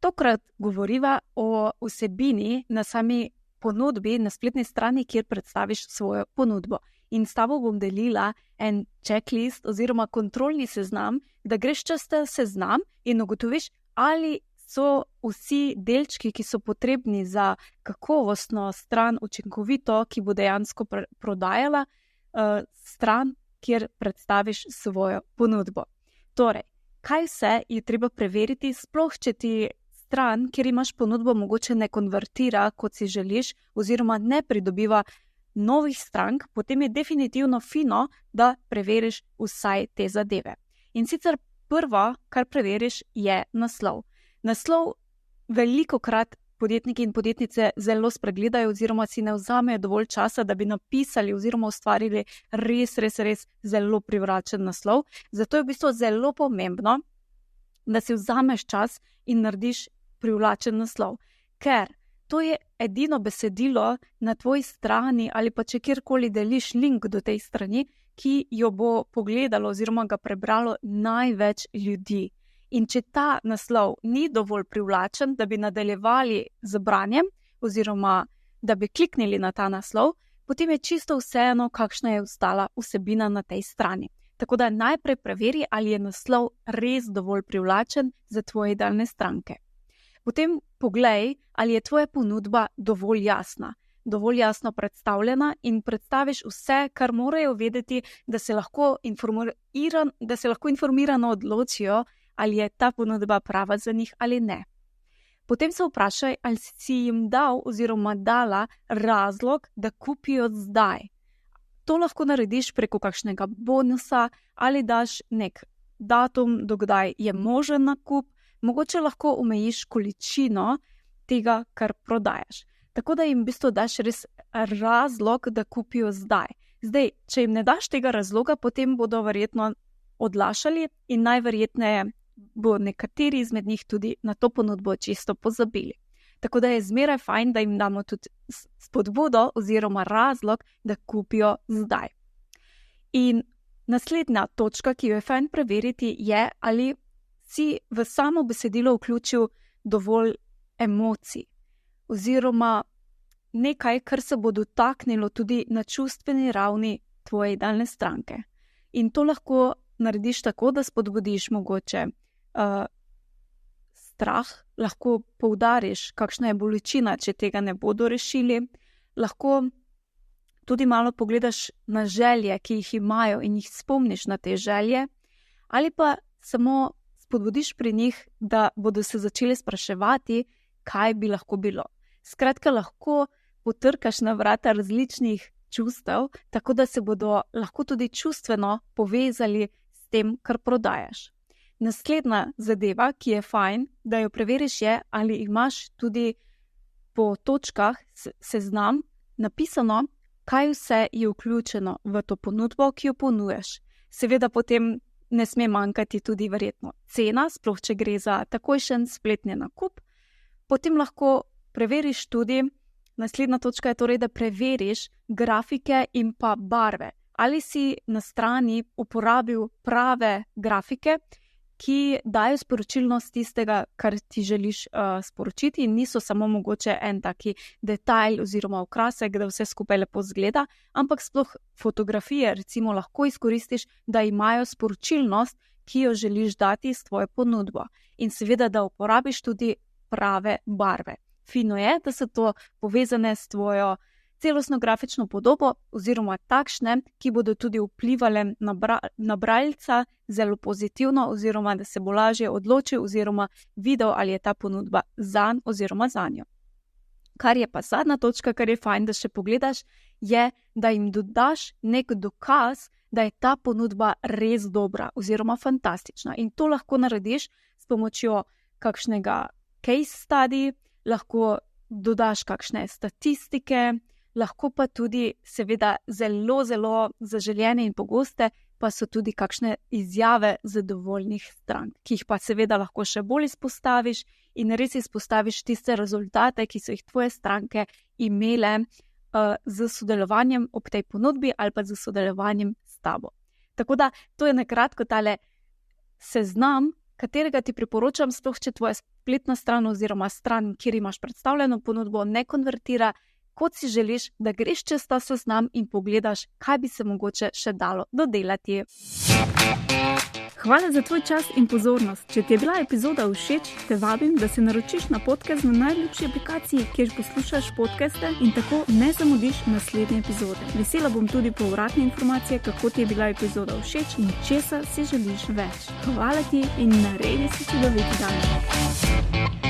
Tokrat govoriva o vsebini na sami ponudbi na spletni strani, kjer predstaviš svojo ponudbo. In s tabo bom delila en checklist oziroma kontrolni seznam, da greš čez ta seznam in ugotoviš, ali so vsi delčki, ki so potrebni za kakovostno stran, učinkovito, ki bo dejansko prodajala stran, kjer predstaviš svojo ponudbo. Torej, kaj vse je treba preveriti, sploh če ti stran, kjer imaš ponudbo, mogoče ne konvertira, kot si želiš, oziroma ne pridobiva novih strank, potem je definitivno fino, da preveriš vsaj te zadeve. In sicer prvo, kar preveriš, je naslov. Naslov velikokrat podjetniki in podjetnice zelo spregledajo oziroma si ne vzamejo dovolj časa, da bi napisali oziroma ustvarili res zelo privlačen naslov. Zato je v bistvu zelo pomembno, da si vzameš čas in narediš privlačen naslov. Ker to je edino besedilo na tvoji strani ali pa če kjerkoli deliš link do tej strani, ki jo bo pogledalo oziroma ga prebralo največ ljudi. In če ta naslov ni dovolj privlačen, da bi nadaljevali z branjem oziroma da bi kliknili na ta naslov, potem je čisto vseeno, kakšna je ostala vsebina na tej strani. Tako da najprej preveri, ali je naslov res dovolj privlačen za tvoje idealne stranke. Potem poglej, ali je tvoja ponudba dovolj jasna, dovolj jasno predstavljena in predstaviš vse, kar morajo vedeti, da se lahko informirano odločijo, ali je ta ponudba prava za njih ali ne. Potem se vprašaj, ali si jim dal oziroma dala razlog, da kupijo zdaj. To lahko narediš preko kakšnega bonusa ali daš nek datum, do kdaj je možen nakup, mogoče lahko omejiš količino tega, kar prodajaš. Tako da jim v bistvu daš res razlog, da kupijo zdaj. Zdaj, če jim ne daš tega razloga, potem bodo verjetno odlašali in najverjetneje bo nekateri izmed njih tudi na to ponudbo čisto pozabili. Tako da je zmeraj fajn, da jim damo tudi spodbudo oziroma razlog, da kupijo zdaj. In naslednja točka, ki jo je fajn preveriti, je, ali si v samo besedilo vključil dovolj emocij oziroma nekaj, kar se bo dotaknilo tudi na čustveni ravni tvoje idealne stranke. In to lahko narediš tako, da spodbudiš mogoče strah, lahko poudariš, kakšna je bolečina, če tega ne bodo rešili, lahko tudi malo pogledaš na želje, ki jih imajo in jih spomniš na te želje, ali pa samo spodbudiš pri njih, da bodo se začeli spraševati, kaj bi lahko bilo. Skratka, lahko potrkaš na vrata različnih čustev, tako da se bodo lahko tudi čustveno povezali s tem, kar prodajaš. Naslednja zadeva, ki je fajn, da jo preveriš, je, ali imaš tudi po točkah seznam napisano, kaj vse je vključeno v to ponudbo, ki jo ponuješ. Seveda potem ne sme manjkati tudi verjetno cena, sploh če gre za takojšen spletni nakup. Potem lahko preveriš tudi, naslednja točka je torej, da preveriš grafike in pa barve. Ali si na strani uporabil prave grafike, ki dajo sporočilnost tistega, kar ti želiš sporočiti in niso samo mogoče en taki detajl oziroma okrasek, da vse skupaj lepo zgleda, ampak sploh fotografije recimo lahko izkoristiš, da imajo sporočilnost, ki jo želiš dati s tvojo ponudbo. In seveda, da uporabiš tudi prave barve. Fino je, da so to povezane s tvojo celostno grafično podobo oziroma takšne, ki bodo tudi vplivale na bralca zelo pozitivno oziroma da se bo lažje odločil oziroma videl, ali je ta ponudba zanj oziroma zanjo. Kar je pa zadnja točka, kar je fajn, da še pogledaš, je, da jim dodaš nek dokaz, da je ta ponudba res dobra oziroma fantastična. In to lahko narediš s pomočjo kakšnega case study, lahko dodaš kakšne statistike, lahko pa tudi seveda zelo zaželjene in pogoste pa so tudi kakšne izjave zadovoljnih strank, ki jih pa seveda lahko še bolj izpostaviš in res izpostaviš tiste rezultate, ki so jih tvoje stranke imele z sodelovanjem ob tej ponudbi ali pa z sodelovanjem s tabo. Tako da to je na kratko tale seznam, katerega ti priporočam, sploh če tvoja spletna stran oziroma stran, kjer imaš predstavljeno ponudbo, ne konvertira, kot si želiš, da greš čez ta seznam in pogledaš, kaj bi se mogoče še dalo dodelati. Hvala za tvoj čas in pozornost. Če ti je bila epizoda všeč, te vabim, da se naročiš na podcast na najljubši aplikaciji, kjer poslušaš podcaste in tako ne zamudiš naslednje epizode. Vesela bom tudi povratne informacije, kako ti je bila epizoda všeč in česa si želiš več. Hvala ti in naredi si čudovit dan.